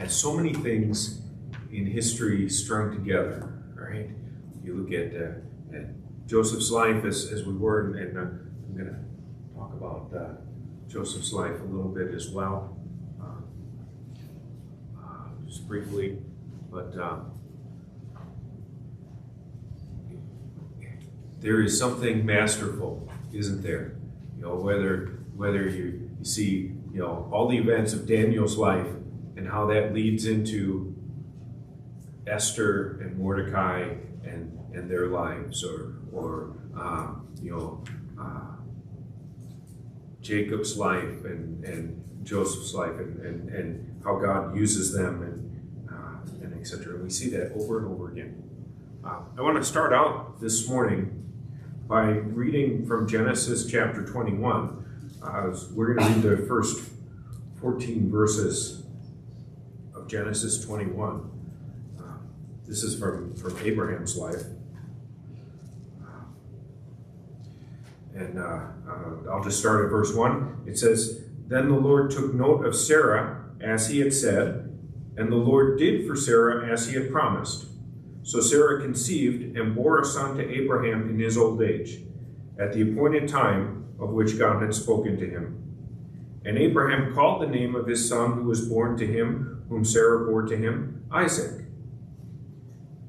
has so many things in history strung together, right? You look at Joseph's life as we were, and I'm going to talk about Joseph's life a little bit as well, just briefly, but there is something masterful, isn't there? Whether you see all the events of Daniel's life and how that leads into Esther and Mordecai and their lives, or Jacob's life and Joseph's life, and how God uses them, and etc. We see that over and over again. I want to start out this morning by reading from Genesis chapter 21. We're going to read the first 14 verses of Genesis 21. This is from Abraham's life. And I'll just start at verse 1. It says, "Then the Lord took note of Sarah, as he had said, and the Lord did for Sarah as he had promised. So Sarah conceived and bore a son to Abraham in his old age, at the appointed time of which God had spoken to him. And Abraham called the name of his son who was born to him, whom Sarah bore to him, Isaac.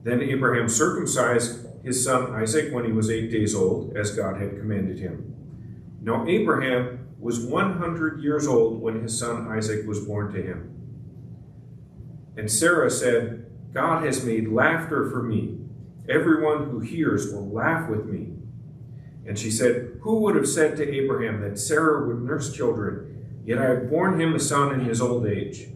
Then Abraham circumcised his son Isaac when he was 8 days old, as God had commanded him. Now Abraham was 100 years old when his son Isaac was born to him. And Sarah said, God has made laughter for me. Everyone who hears will laugh with me. And she said, Who would have said to Abraham that Sarah would nurse children? Yet I have borne him a son in his old age.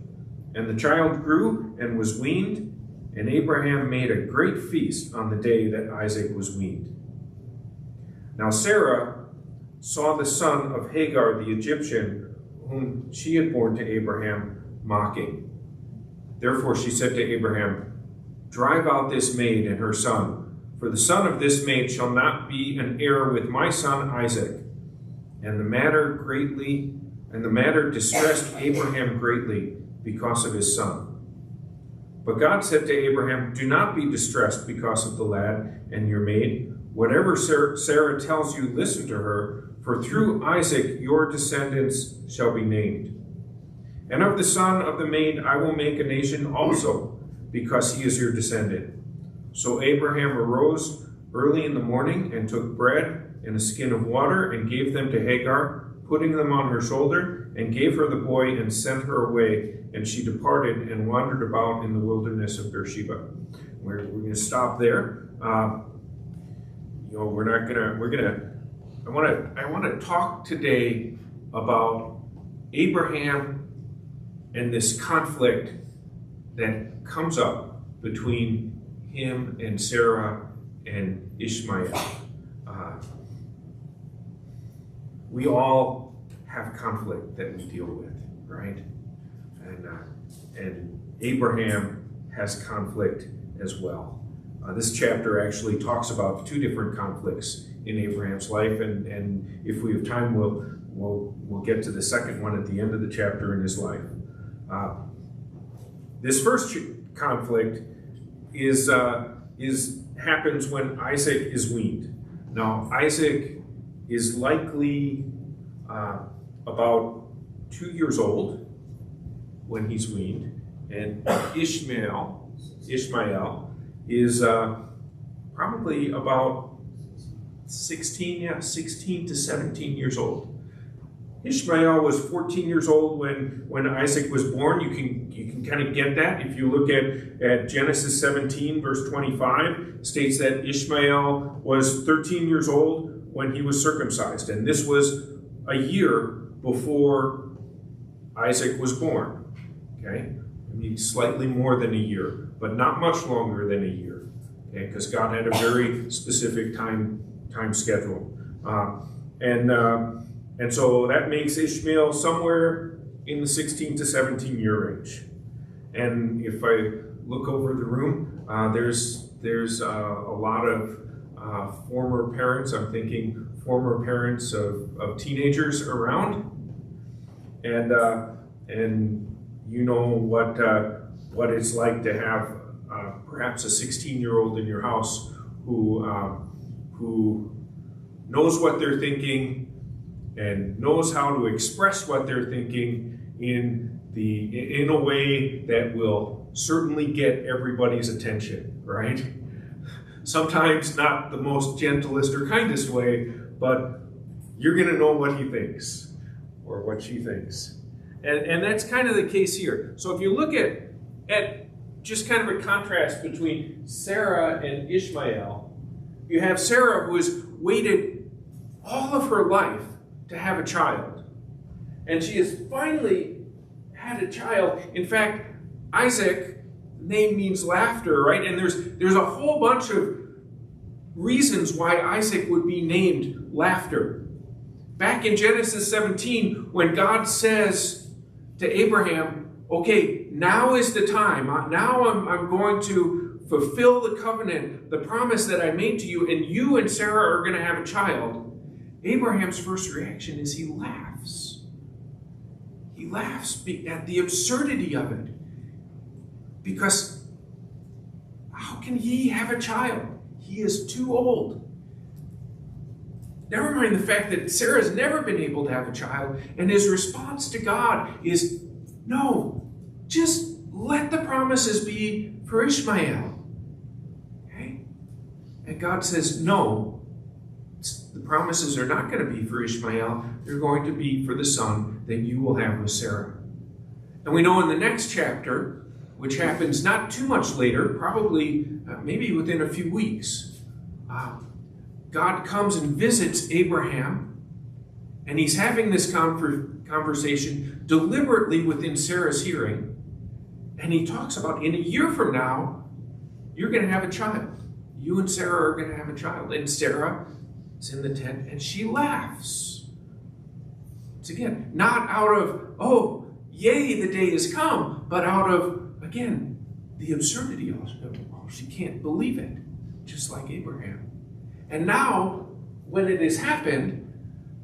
And the child grew and was weaned, and Abraham made a great feast on the day that Isaac was weaned. Now Sarah saw the son of Hagar the Egyptian, whom she had borne to Abraham, mocking. Therefore she said to Abraham, Drive out this maid and her son, for the son of this maid shall not be an heir with my son Isaac. And the matter distressed Abraham greatly because of his son. But God said to Abraham, Do not be distressed because of the lad and your maid. Whatever Sarah tells you, listen to her, for through Isaac your descendants shall be named. And of the son of the maid I will make a nation also, because he is your descendant. So Abraham arose early in the morning and took bread and a skin of water and gave them to Hagar, putting them on her shoulder, and gave her the boy and sent her away. And she departed and wandered about in the wilderness of Beersheba. We're going to stop there. I want to talk today about Abraham and this conflict that comes up between him and Sarah and Ishmael. We all have conflict that we deal with, right? And Abraham has conflict as well. This chapter actually talks about 2 different conflicts in Abraham's life, and if we have time, we'll get to the second one at the end of the chapter in his life. This first conflict happens when Isaac is weaned. Now, Isaac is likely about 2 years old when he's weaned, and Ishmael is probably about 16 to 17 years old. Ishmael was 14 years old when Isaac was born. You can kind of get that if you look at Genesis 17 verse 25, states that Ishmael was 13 years old when he was circumcised, and this was a year before Isaac was born. Okay, I mean slightly more than a year, but not much longer than a year. Okay, because God had a very specific time schedule, and so that makes Ishmael somewhere in the 16 to 17 year range. And if I look over the room, there's a lot of former parents. I'm thinking former parents of teenagers around, and you know what it's like to have perhaps a 16-year-old in your house who knows what they're thinking and knows how to express what they're thinking in a way that will certainly get everybody's attention, right? Sometimes not the most gentlest or kindest way, but you're going to know what he thinks or what she thinks. And that's kind of the case here. So if you look at just kind of a contrast between Sarah and Ishmael, you have Sarah, who has waited all of her life to have a child. And she has finally had a child. In fact, Isaac, name means laughter, right? And there's a whole bunch of reasons why Isaac would be named laughter. Back in Genesis 17, when God says to Abraham, okay, now is the time. Now I'm going to fulfill the covenant, the promise that I made to you, and you and Sarah are going to have a child. Abraham's first reaction is he laughs. He laughs at the absurdity of it. Because how can he have a child? He is too old. Never mind the fact that Sarah's never been able to have a child, and his response to God is, no, just let the promises be for Ishmael. Okay? And God says, no, the promises are not going to be for Ishmael. They're going to be for the son that you will have with Sarah. And we know in the next chapter, which happens not too much later, probably maybe within a few weeks, God comes and visits Abraham, and he's having this conversation deliberately within Sarah's hearing, and he talks about, in a year from now, you're going to have a child. You and Sarah are going to have a child. And Sarah is in the tent, and she laughs. It's again, not out of, oh, yay, the day has come, but out of, again, the absurdity of it. Oh, she can't believe it, just like Abraham. And now, when it has happened,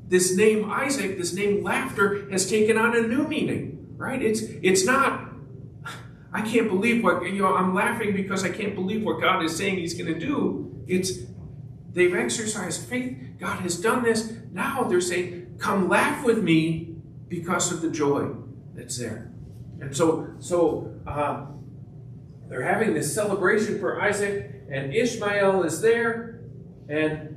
this name Isaac, this name laughter, has taken on a new meaning, right? It's not, I can't believe what, I'm laughing because I can't believe what God is saying he's going to do. It's, they've exercised faith. God has done this. Now they're saying, come laugh with me because of the joy that's there. And so they're having this celebration for Isaac, and Ishmael is there. And,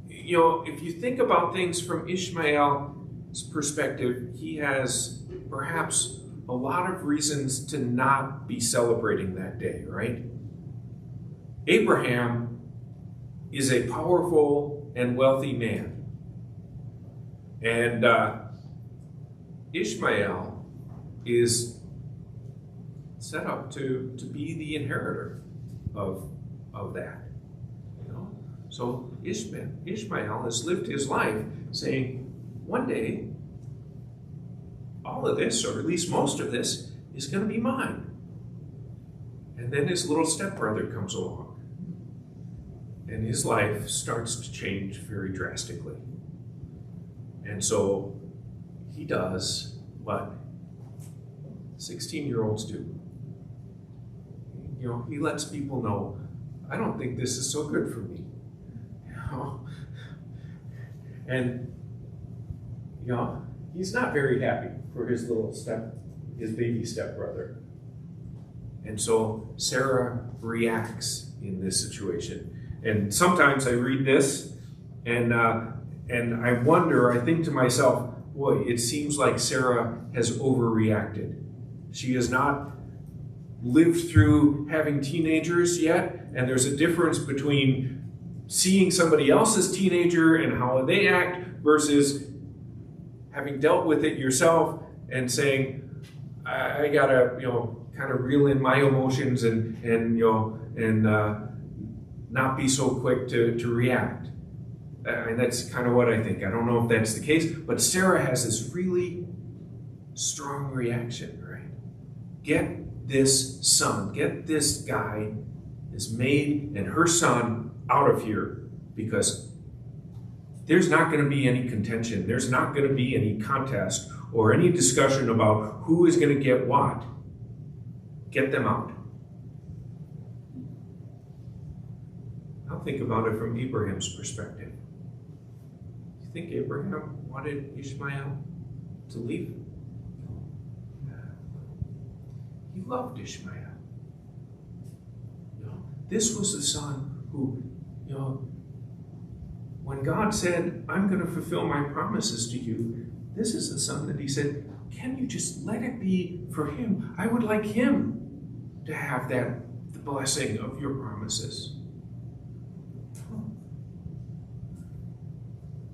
if you think about things from Ishmael's perspective, he has perhaps a lot of reasons to not be celebrating that day, right? Abraham is a powerful and wealthy man. And Ishmael is set up to be the inheritor of that. So Ishmael has lived his life saying, one day, all of this, or at least most of this, is going to be mine. And then his little stepbrother comes along, and his life starts to change very drastically. And so he does what 16-year-olds do. He lets people know, I don't think this is so good for me. And he's not very happy for his baby stepbrother. And so Sarah reacts in this situation. And sometimes I read this and I wonder, I think to myself, boy, it seems like Sarah has overreacted. She has not lived through having teenagers yet, and there's a difference between seeing somebody else's teenager and how they act versus having dealt with it yourself and saying, I gotta, kind of reel in my emotions and not be so quick to react. And that's kind of what I think. I don't know if that's the case, but Sarah has this really strong reaction, right? Get this son, get this guy, this maid and her son out of here, because there's not going to be any contention. There's not going to be any contest or any discussion about who is going to get what. get them out. Now think about it from Abraham's perspective. Do you think Abraham wanted Ishmael to leave? He loved Ishmael. This was the son who, when God said, I'm going to fulfill my promises to you, this is the son that he said, can you just let it be for him? I would like him to have the blessing of your promises.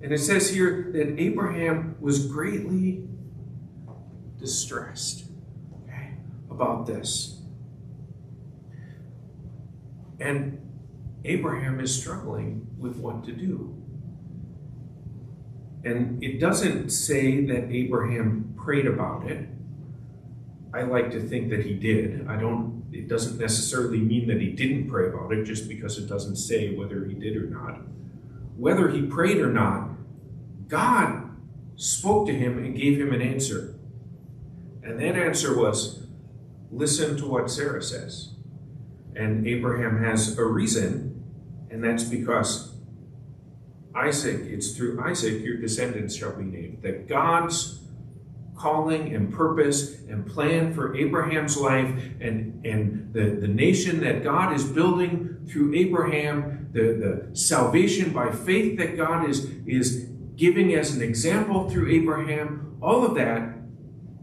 And it says here that Abraham was greatly distressed, about this. And Abraham is struggling with what to do. And it doesn't say that Abraham prayed about it. I like to think that he did. It doesn't necessarily mean that he didn't pray about it just because it doesn't say whether he did or not. Whether he prayed or not, God spoke to him and gave him an answer. And that answer was, listen to what Sarah says. And Abraham has a reason, and that's because it's through Isaac your descendants shall be named. That God's calling and purpose and plan for Abraham's life and the nation that God is building through Abraham, the salvation by faith that God is giving as an example through Abraham, all of that,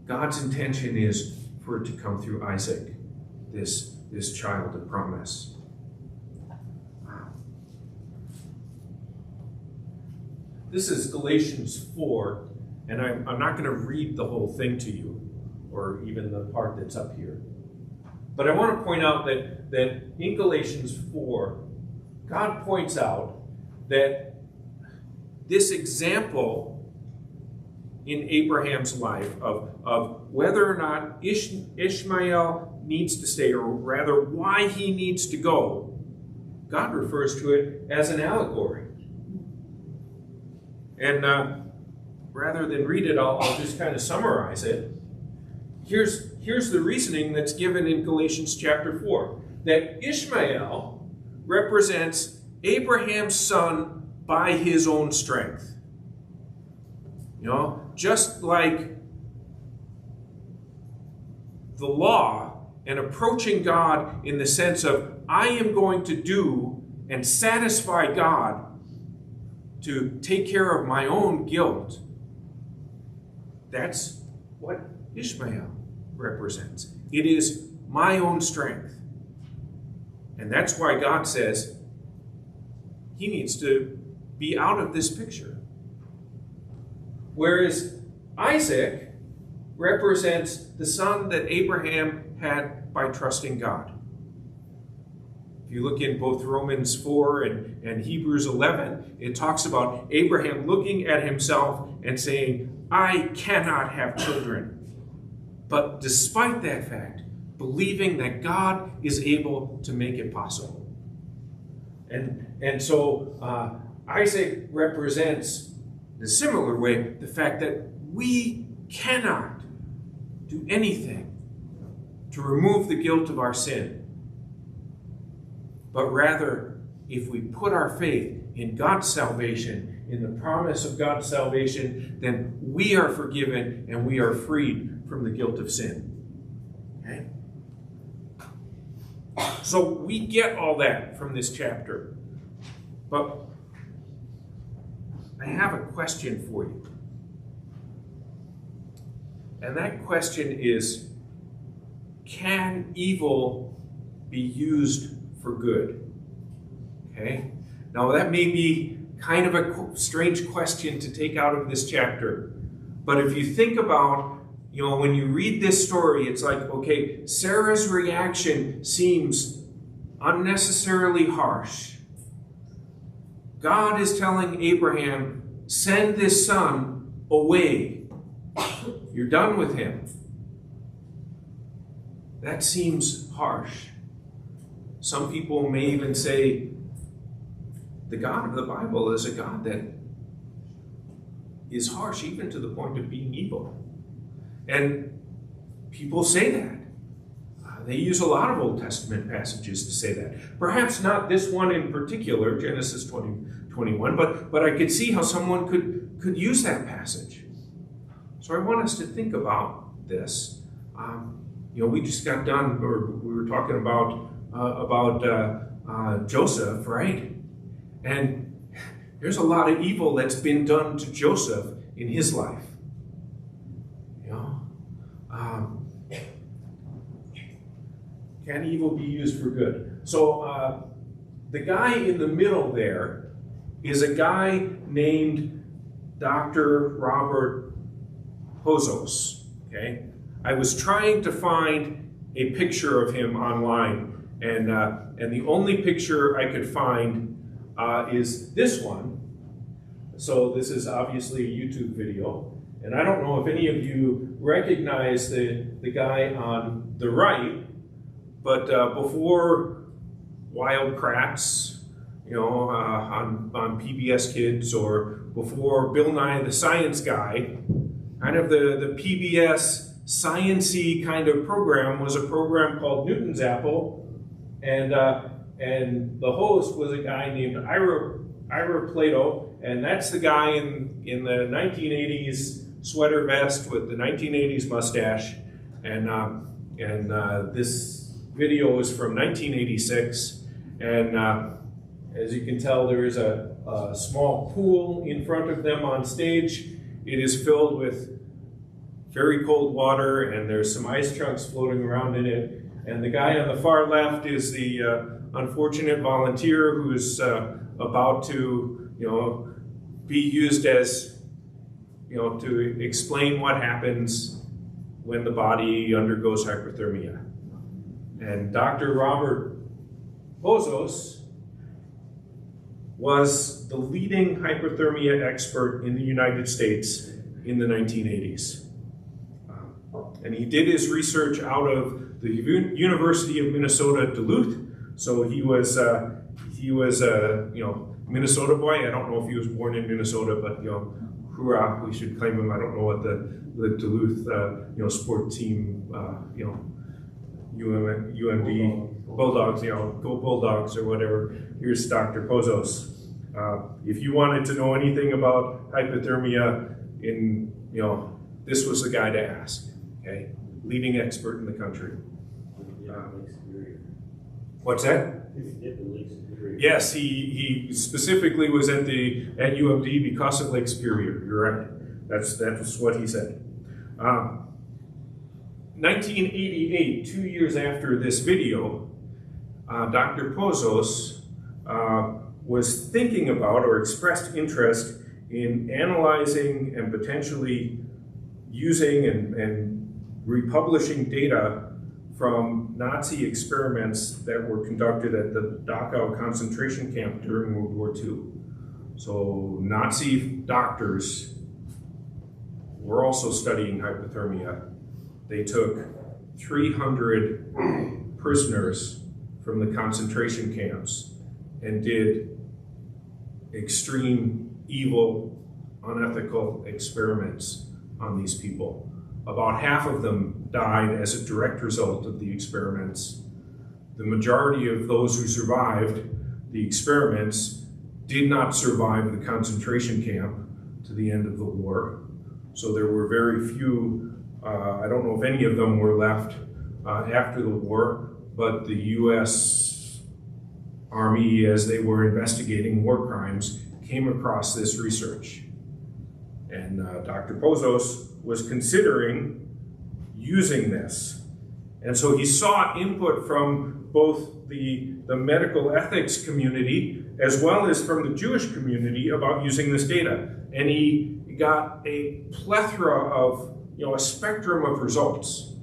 God's intention is for it to come through Isaac, this child of promise. This is Galatians 4, and I'm not going to read the whole thing to you, or even the part that's up here. But I want to point out that in Galatians 4, God points out that this example in Abraham's life of whether or not Ishmael needs to stay, or rather why he needs to go, God refers to it as an allegory. And rather than read it, I'll just kind of summarize it. Here's the reasoning that's given in Galatians chapter 4, that Ishmael represents Abraham's son by his own strength. Just like the law and approaching God in the sense of, I am going to do and satisfy God to take care of my own guilt. That's what Ishmael represents. It is my own strength. And that's why God says he needs to be out of this picture. Whereas Isaac represents the son that Abraham had by trusting God. If you look in both Romans 4 and Hebrews 11, it talks about Abraham looking at himself and saying, I cannot have children. But despite that fact, believing that God is able to make it possible. And so Isaac represents, in a similar way, the fact that we cannot do anything to remove the guilt of our sin. But rather, if we put our faith in God's salvation, in the promise of God's salvation, then we are forgiven and we are freed from the guilt of sin. Okay? So we get all that from this chapter. But I have a question for you. And that question is, can evil be used for good? Okay? Now that may be kind of a strange question to take out of this chapter. But if you think about, when you read this story, it's like, okay, Sarah's reaction seems unnecessarily harsh. God is telling Abraham, send this son away. You're done with him. That seems harsh. Some people may even say the God of the Bible is a God that is harsh, even to the point of being evil. And people say that. They use a lot of Old Testament passages to say that. Perhaps not this one in particular, Genesis 20:21, but I could see how someone could use that passage. So I want us to think about this. We just got done, or we were talking about Joseph, right? And there's a lot of evil that's been done to Joseph in his life. Can evil be used for good? So the guy in the middle there is a guy named Dr. Robert Pozos. Okay, I was trying to find a picture of him online, and the only picture I could find is this one. So this is obviously a YouTube video, and I don't know if any of you recognize the guy on the right, but before Wild Kratts, on PBS Kids, or before Bill Nye the Science Guy, kind of the PBS science-y kind of program was a program called Newton's Apple, and the host was a guy named Ira Plato, and that's the guy in the 1980s sweater vest with the 1980s mustache, and this video is from 1986, and as you can tell, there is a small pool in front of them on stage. It is filled with very cold water, and there's some ice chunks floating around in it. And the guy on the far left is the unfortunate volunteer who is about to, be used as, to explain what happens when the body undergoes hyperthermia. And Dr. Robert Pozos was the leading hyperthermia expert in the United States in the 1980s. And he did his research out of the University of Minnesota, Duluth. So he was a Minnesota boy. I don't know if he was born in Minnesota, but hoorah, we should claim him. I don't know what the Duluth sport team UMD Bulldogs, go Bulldogs or whatever. Here's Dr. Pozos. If you wanted to know anything about hypothermia, this was the guy to ask. Okay, leading expert in the country. What's that? Yes, he specifically was at UMD because of Lake Superior. You're right. That's what he said. 1988, 2 years after this video, Dr. Pozos was thinking about or expressed interest in analyzing and potentially using and republishing data from Nazi experiments that were conducted at the Dachau concentration camp during World War II. So Nazi doctors were also studying hypothermia. They took 300 prisoners from the concentration camps and did extreme, evil, unethical experiments on these people. About half of them died as a direct result of the experiments. The majority of those who survived the experiments did not survive the concentration camp to the end of the war. So there were very few, I don't know if any of them were left after the war, but the US Army, as they were investigating war crimes, came across this research. And Dr. Pozos was considering using this. And so he sought input from both the medical ethics community as well as from the Jewish community about using this data. And he got a plethora of, a spectrum of results.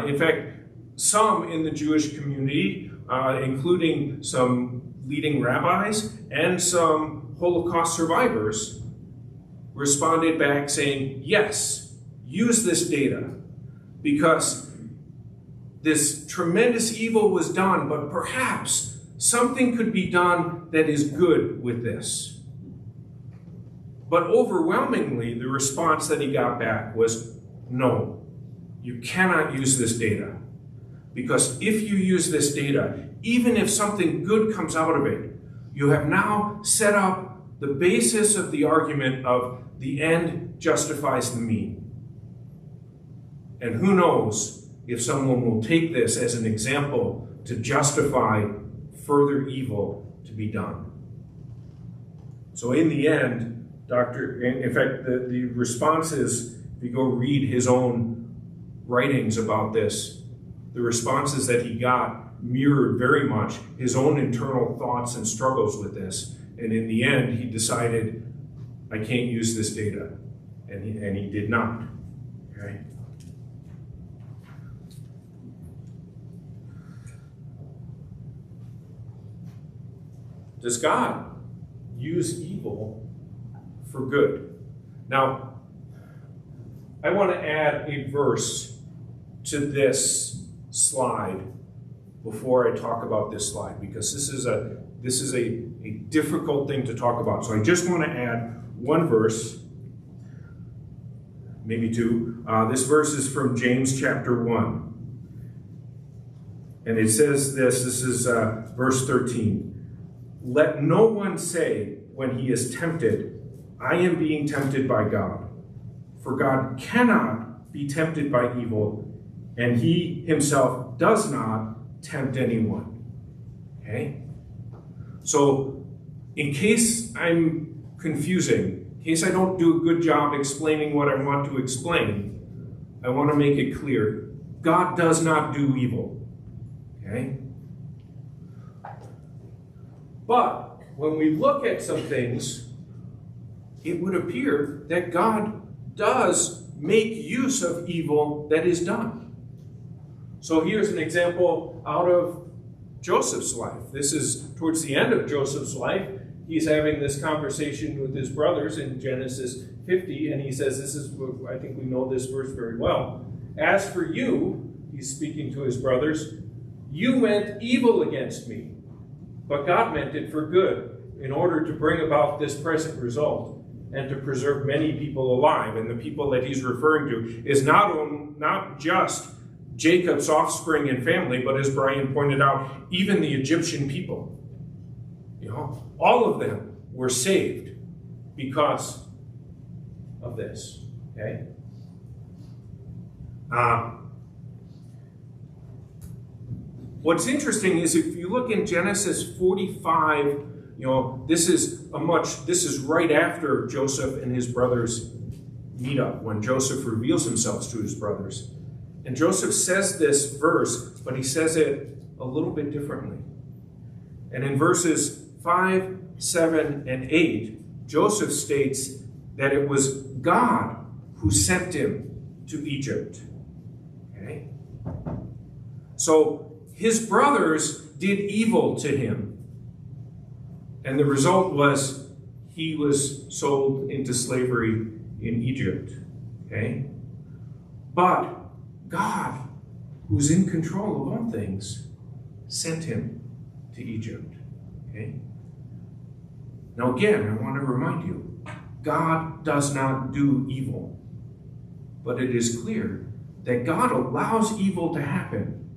In fact, some in the Jewish community, including some leading rabbis and some Holocaust survivors, responded back saying, yes, use this data because this tremendous evil was done, but perhaps something could be done that is good with this. But overwhelmingly, the response that he got back was, no, you cannot use this data Because if you use this data, even if something good comes out of it, you have now set up the basis of the argument of the end justifies the mean. And who knows if someone will take this as an example to justify further evil to be done. So in the end, in fact, the response is, if you go read his own writings about this, the responses that he got mirrored very much his own internal thoughts and struggles with this. And in the end, he decided, I can't use this data. And he did not. Okay? Does God use evil for good? Now, I want to add a verse to this slide before I talk about this slide, because this is a difficult thing to talk about. So I just want to add one verse, maybe two. This verse is from James chapter 1. And it says this is verse 13. Let no one say when he is tempted, I am being tempted by God. For God cannot be tempted by evil, and he himself does not tempt anyone. Okay? So, in case I'm confusing, in case I don't do a good job explaining what I want to explain, I want to make it clear. God does not do evil. Okay? But when we look at some things, it would appear that God does make use of evil that is done. So here's an example out of Joseph's life. This is towards the end of Joseph's life. He's having this conversation with his brothers in Genesis 50, and he says, I think we know this verse very well. As for you, he's speaking to his brothers, you meant evil against me, but God meant it for good, in order to bring about this present result and to preserve many people alive. And the people that he's referring to is not just Jacob's offspring and family, but as Brian pointed out, even the Egyptian people. All of them were saved because of this. Okay? What's interesting is if you look in Genesis 45, this is right after Joseph and his brothers meet up, when Joseph reveals himself to his brothers. And Joseph says this verse, but he says it a little bit differently. And in verses 5, 7, and 8, Joseph states that it was God who sent him to Egypt. Okay? So his brothers did evil to him. And the result was he was sold into slavery in Egypt. Okay? But God, who's in control of all things, sent him to Egypt. Okay? Now again, I want to remind you, God does not do evil. But it is clear that God allows evil to happen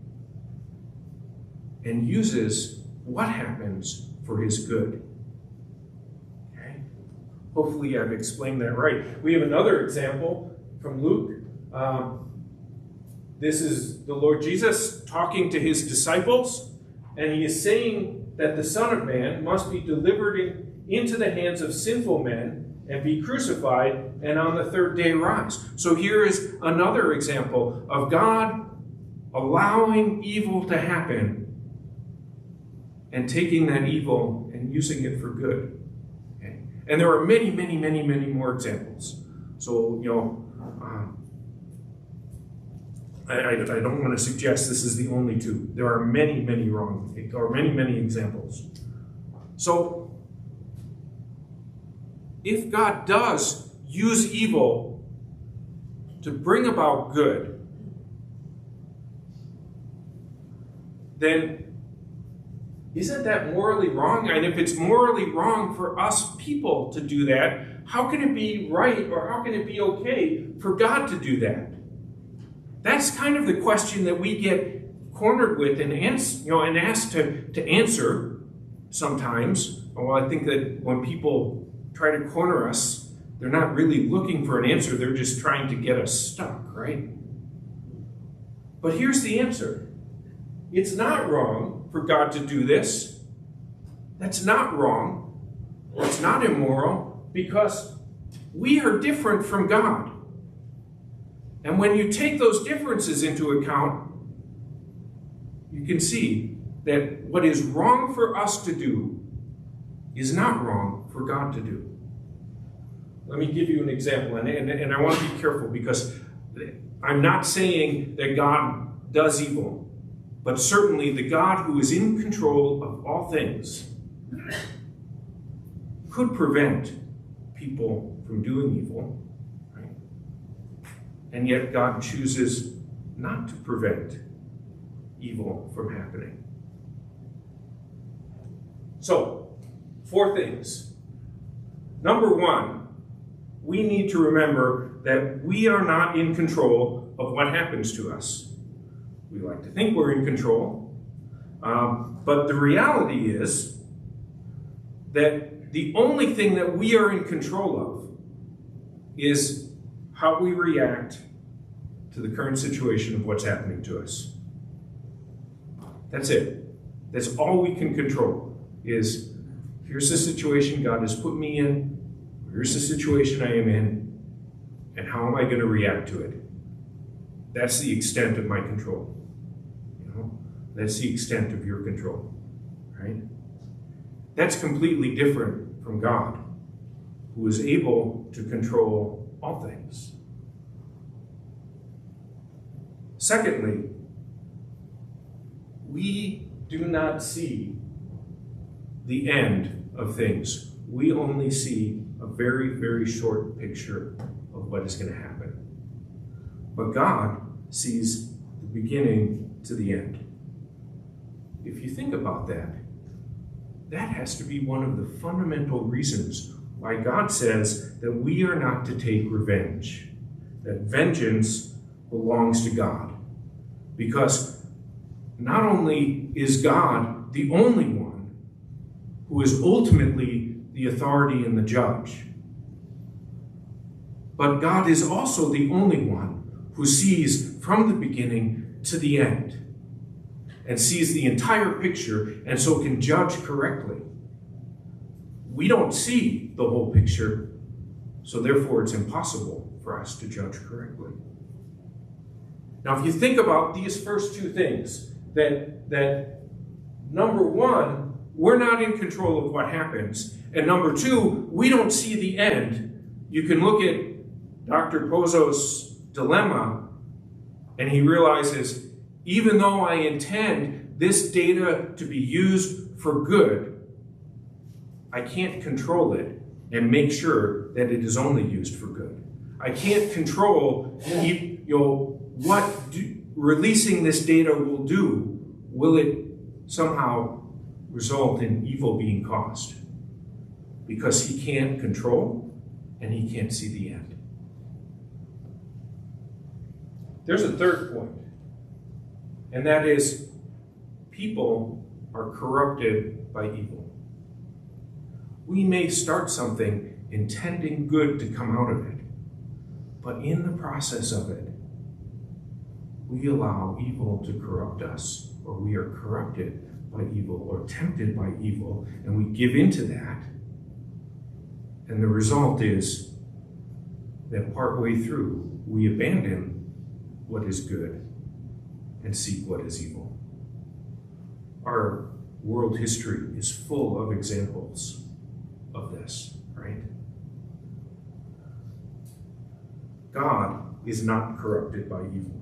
and uses what happens for his good. Okay? Hopefully I've explained that right. We have another example from Luke. This is the Lord Jesus talking to his disciples, and he is saying that the Son of Man must be delivered into the hands of sinful men and be crucified, and on the third day rise. So here is another example of God allowing evil to happen and taking that evil and using it for good. Okay? And there are many, many, many, many more examples. So, I don't want to suggest this is the only two. There are many, many many examples. So, if God does use evil to bring about good, then isn't that morally wrong? And if it's morally wrong for us people to do that, how can it be right, or how can it be okay for God to do that? That's kind of the question that we get cornered with and asked to answer sometimes. Well, I think that when people try to corner us, they're not really looking for an answer. They're just trying to get us stuck, right? But here's the answer. It's not wrong for God to do this. That's not wrong. It's not immoral, because we are different from God. And when you take those differences into account, you can see that what is wrong for us to do is not wrong for God to do. Let me give you an example, and I want to be careful, because I'm not saying that God does evil, but certainly the God who is in control of all things could prevent people from doing evil, right? And yet God chooses not to prevent evil from happening. So, 4 things. Number 1, we need to remember that we are not in control of what happens to us. We like to think we're in control, but the reality is that the only thing that we are in control of is how we react to the current situation of what's happening to us. That's it. That's all we can control. Is here's the situation God has put me in, here's the situation I am in, and how am I going to react to it? That's the extent of my control. That's the extent of your control, right? That's completely different from God, who is able to control all things. Secondly, we do not see the end of things. We only see a very, very short picture of what is going to happen. But God sees the beginning to the end. If you think about that, that has to be one of the fundamental reasons why God says that we are not to take revenge, that vengeance belongs to God. Because not only is God the only one who is ultimately the authority and the judge, but God is also the only one who sees from the beginning to the end, and sees the entire picture, and so can judge correctly. We don't see the whole picture, so therefore it's impossible for us to judge correctly. Now, if you think about these first 2 things, that number 1, we're not in control of what happens, and number 2, we don't see the end. You can look at Dr. Pozzo's dilemma, and he realizes, even though I intend this data to be used for good, I can't control it and make sure that it is only used for good. I can't control what releasing this data will do. Will it somehow result in evil being caused? Because he can't control and he can't see the end. There's a third point. And that is, people are corrupted by evil. We may start something intending good to come out of it, but in the process of it, we allow evil to corrupt us, or we are corrupted by evil, or tempted by evil, and we give into that. And the result is that partway through, we abandon what is good and seek what is evil. Our world history is full of examples of this, right? God is not corrupted by evil.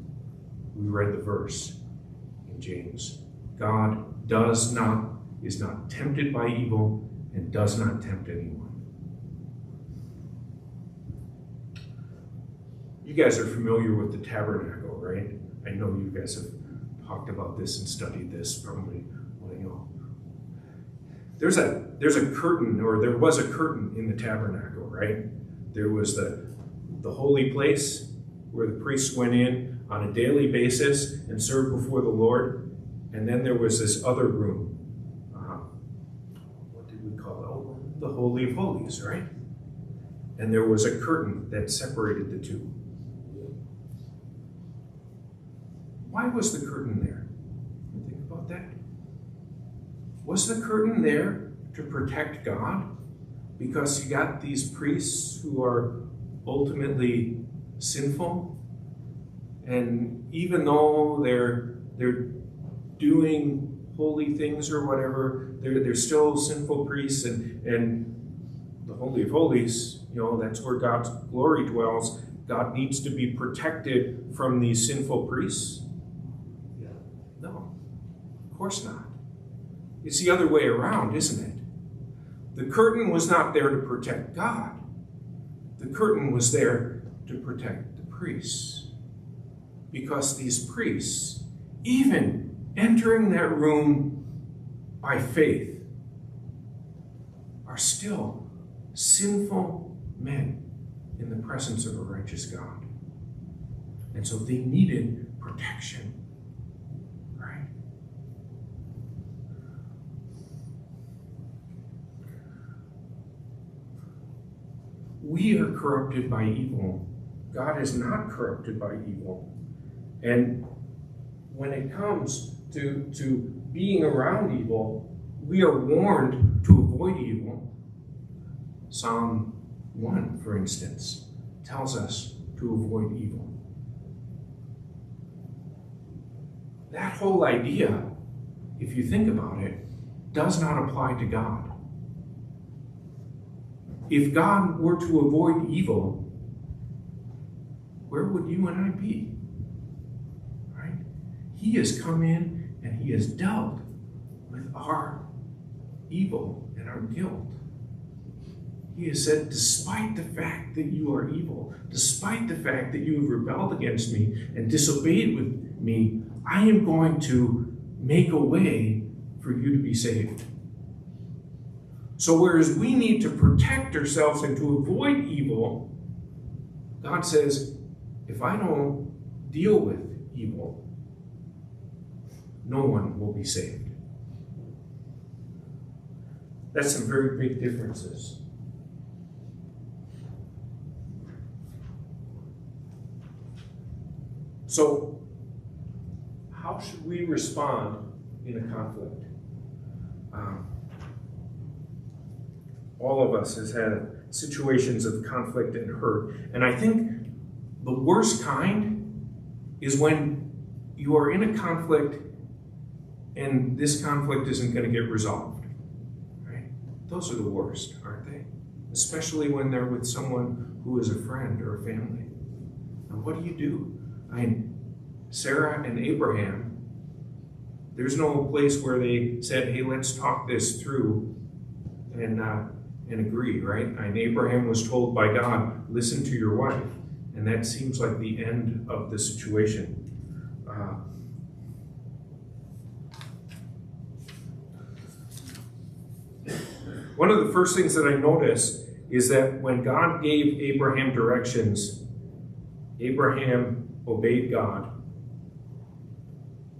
We read the verse in James. God is not tempted by evil and does not tempt anyone. You guys are familiar with the tabernacle, right? I know you guys have talked about this and studied this probably. There's a curtain, or there was a curtain in the tabernacle, right? There was the holy place where the priests went in. on a daily basis and serve before the Lord. And then there was this other room. What did we call it? Oh, the Holy of Holies, right? And there was a curtain that separated the two. Why was the curtain there? Think about that. Was the curtain there to protect God? Because you got these priests who are ultimately sinful, and even though they're doing holy things or whatever, they're still sinful priests, and the Holy of Holies, that's where God's glory dwells. God needs to be protected from these sinful priests? No, of course not. It's the other way around, isn't it? The curtain was not there to protect God. The curtain was there to protect the priests. Because these priests, even entering that room by faith, are still sinful men in the presence of a righteous God. And so they needed protection, right? We are corrupted by evil. God is not corrupted by evil. And when it comes to being around evil, we are warned to avoid evil. Psalm 1, for instance, tells us to avoid evil. That whole idea, if you think about it, does not apply to God. If God were to avoid evil, where would you and I be? Right? He has come in and he has dealt with our evil and our guilt. He has said, despite the fact that you are evil, despite the fact that you have rebelled against me and disobeyed with me, I am going to make a way for you to be saved. So whereas we need to protect ourselves and to avoid evil, God says, if I don't deal with evil, no one will be saved. That's some very big differences. So, how should we respond in a conflict? All of us has had situations of conflict and hurt. And I think the worst kind is when you are in a conflict and this conflict isn't going to get resolved. Right? Those are the worst, aren't they? Especially when they're with someone who is a friend or a family. And what do? Sarah and Abraham, there's no place where they said, hey, let's talk this through and agree, right? And Abraham was told by God, listen to your wife. And that seems like the end of the situation. One of the first things that I noticed is that when God gave Abraham directions, Abraham obeyed God,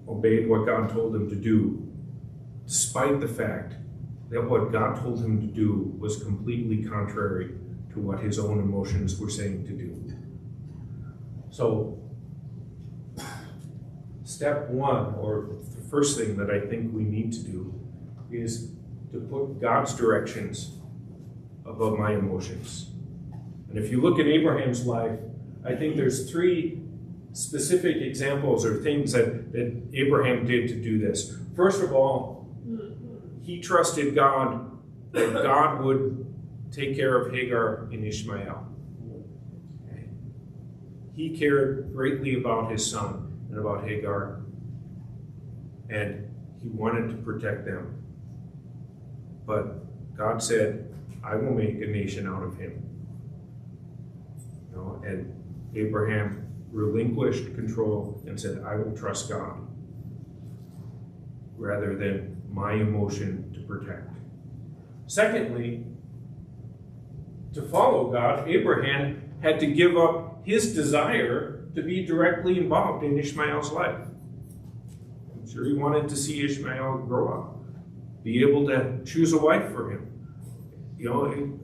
obeyed what God told him to do, despite the fact that what God told him to do was completely contrary to what his own emotions were saying to do. So, step one, or the first thing that I think we need to do, is to put God's directions above my emotions. And if you look at Abraham's life, I think there's three specific examples or things that Abraham did to do this. First of all, he trusted God that God would take care of Hagar and Ishmael. Okay. He cared greatly about his son and about Hagar, and he wanted to protect them. But God said, I will make a nation out of him. And Abraham relinquished control and said, I will trust God rather than my emotion to protect. Secondly, to follow God, Abraham had to give up his desire to be directly involved in Ishmael's life. I'm sure he wanted to see Ishmael grow up, be able to choose a wife for him,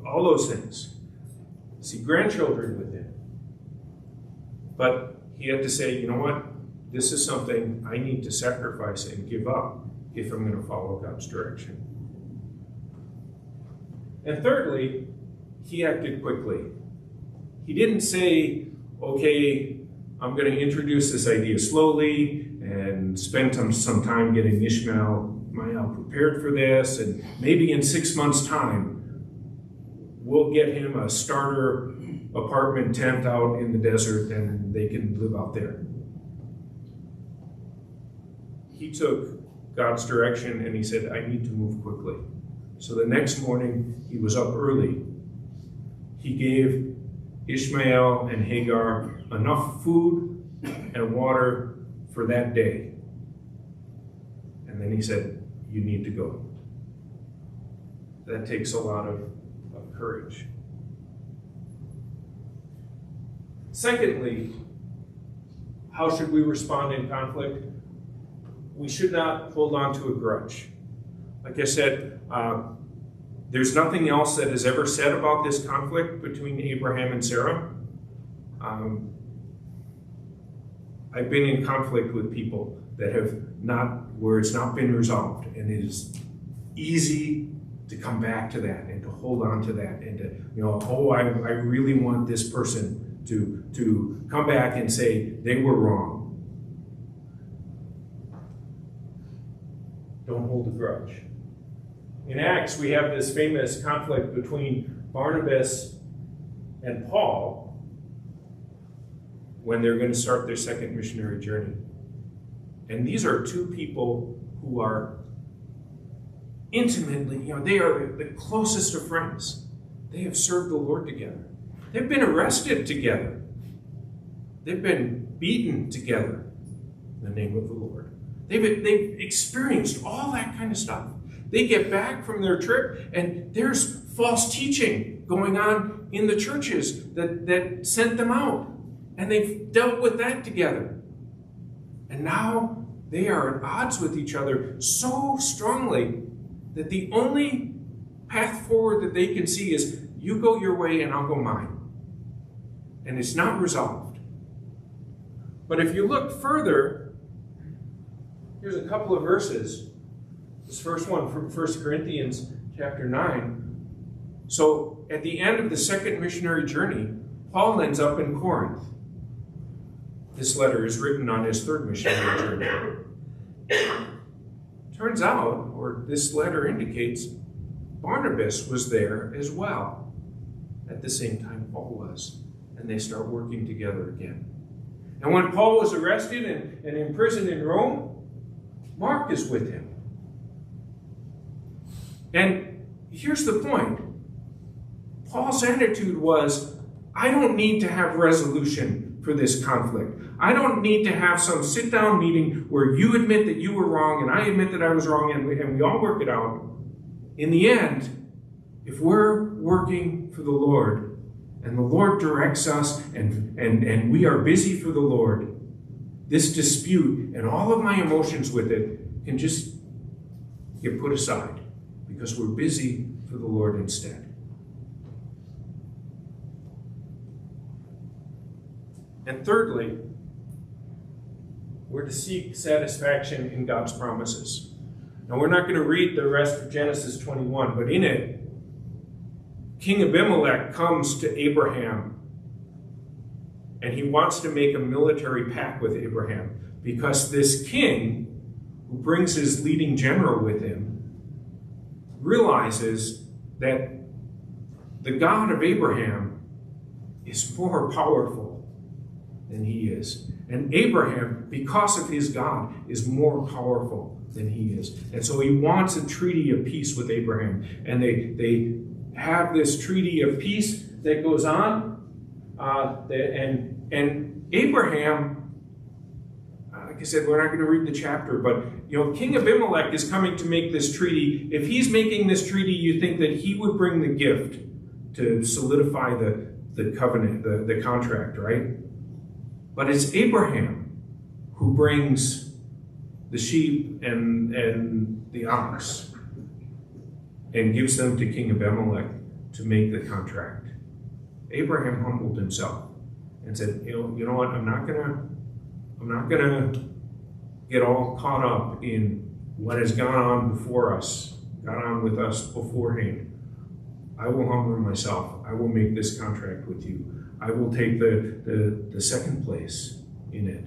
all those things. See grandchildren with him. But he had to say, you know what? This is something I need to sacrifice and give up if I'm going to follow God's direction. And thirdly, he acted quickly. He didn't say, okay, I'm going to introduce this idea slowly and spend some time getting Ishmael prepared for this, and maybe in 6 months' time, we'll get him a starter apartment tent out in the desert and they can live out there. He took God's direction and he said, I need to move quickly. So the next morning, he was up early. He gave Ishmael and Hagar enough food and water for that day. And then he said, you need to go. That takes a lot of courage. Secondly, how should we respond in conflict? We should not hold on to a grudge. Like I said, there's nothing else that is ever said about this conflict between Abraham and Sarah. I've been in conflict with people that where it's not been resolved, and it is easy to come back to that and to hold on to that and to, I really want this person to come back and say they were wrong. Don't hold a grudge. In Acts, we have this famous conflict between Barnabas and Paul when they're going to start their second missionary journey. And these are two people who are intimately, they are the closest of friends. They have served the Lord together. They've been arrested together. They've been beaten together in the name of the Lord. They've experienced all that kind of stuff. They get back from their trip, and there's false teaching going on in the churches that sent them out. And they've dealt with that together. And now they are at odds with each other so strongly that the only path forward that they can see is, you go your way and I'll go mine. And it's not resolved. But if you look further, here's a couple of verses. This first one from 1 Corinthians chapter 9. So at the end of the second missionary journey, Paul ends up in Corinth. This letter is written on his third missionary journey. Turns out, or this letter indicates, Barnabas was there as well at the same time Paul was. And they start working together again. And when Paul was arrested and imprisoned in Rome, Mark is with him. And here's the point. Paul's attitude was, I don't need to have resolution for this conflict. I don't need to have some sit-down meeting where you admit that you were wrong and I admit that I was wrong and we all work it out. In the end, if we're working for the Lord and the Lord directs us and we are busy for the Lord, this dispute and all of my emotions with it can just get put aside because we're busy for the Lord instead. And thirdly, we're to seek satisfaction in God's promises. Now, we're not going to read the rest of Genesis 21, but in it, King Abimelech comes to Abraham, and he wants to make a military pact with Abraham because this king, who brings his leading general with him, realizes that the God of Abraham is more powerful than he is. And Abraham, because of his God, is more powerful than he is. And so he wants a treaty of peace with Abraham. And they have this treaty of peace that goes on. And Abraham, like I said, we're not going to read the chapter, but King Abimelech is coming to make this treaty. If he's making this treaty, you think that he would bring the gift to solidify the covenant, the contract, right? But it's Abraham who brings the sheep and the ox and gives them to King Abimelech to make the contract. Abraham humbled himself and said, you know what, I'm not gonna get all caught up in what has gone on before us, gone on with us beforehand. I will humble myself. I will make this contract with you. I will take the second place in it.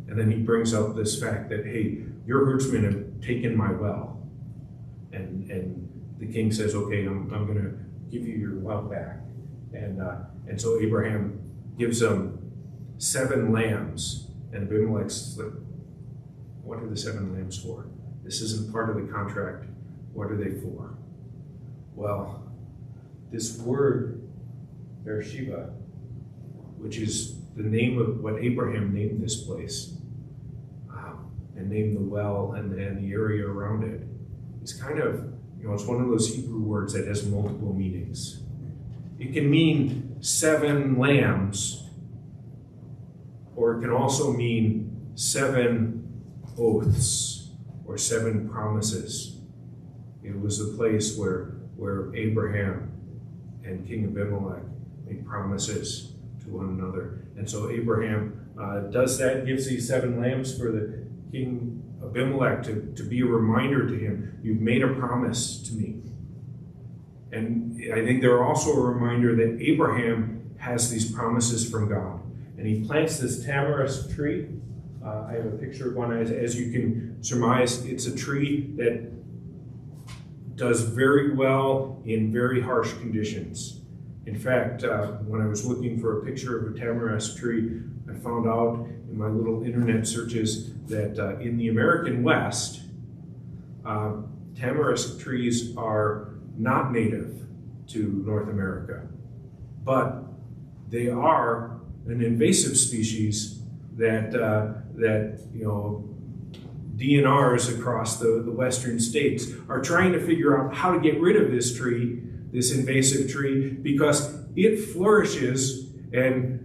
And then he brings up this fact that, hey, your herdsmen have taken my well. And the king says, okay, I'm going to give you your well back. And so Abraham gives them 7 lambs. And Abimelech's like, what are the 7 lambs for? This isn't part of the contract. What are they for? Well, this word, Beersheba, which is the name of what Abraham named this place, and named the well and the area around it, is kind of, it's one of those Hebrew words that has multiple meanings. It can mean 7 lambs, or it can also mean 7 oaths or 7 promises. It was the place where Abraham and King Abimelech made promises to one another. And so Abraham does that, gives these 7 lambs for the King Abimelech to be a reminder to him, you've made a promise to me. And I think they're also a reminder that Abraham has these promises from God. And he plants this tamarisk tree. I have a picture of one. As you can surmise, it's a tree that does very well in very harsh conditions. In fact, when I was looking for a picture of a tamarisk tree, I found out in my little internet searches that in the American West, tamarisk trees are not native to North America, but they are an invasive species that DNRs across the western states are trying to figure out how to get rid of this tree, this invasive tree, because it flourishes and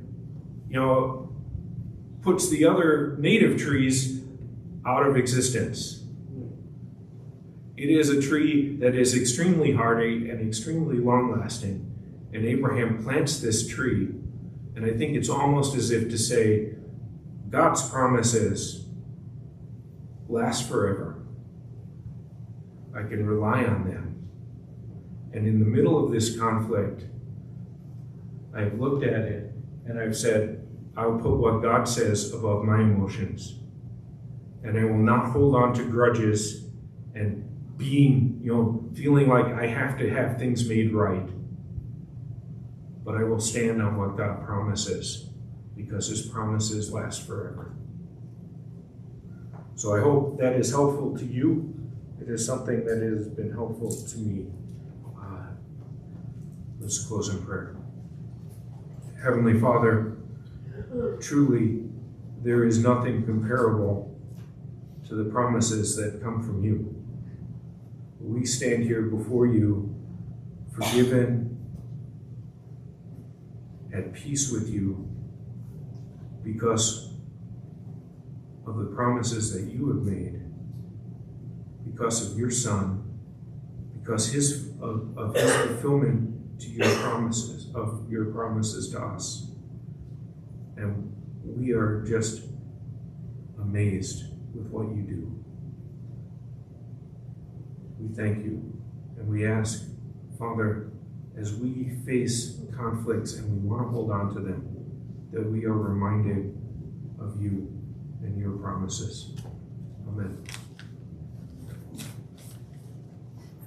puts the other native trees out of existence. It is a tree that is extremely hardy and extremely long-lasting, and Abraham plants this tree, and I think it's almost as if to say, God's promises last forever. I can rely on them. And in the middle of this conflict, I've looked at it and I've said, I'll put what God says above my emotions. And I will not hold on to grudges and feeling like I have to have things made right. But I will stand on what God promises, because his promises last forever. So I hope that is helpful to you. It is something that has been helpful to me. Let's close in prayer. Heavenly Father, truly there is nothing comparable to the promises that come from you. We stand here before you, forgiven, at peace with you, because of the promises that you have made, because of your Son, because of his fulfillment to your promises to us. And we are just amazed with what you do. We thank you, and we ask, Father, as we face conflicts and we want to hold on to them, that we are reminded of you and your promises. Amen.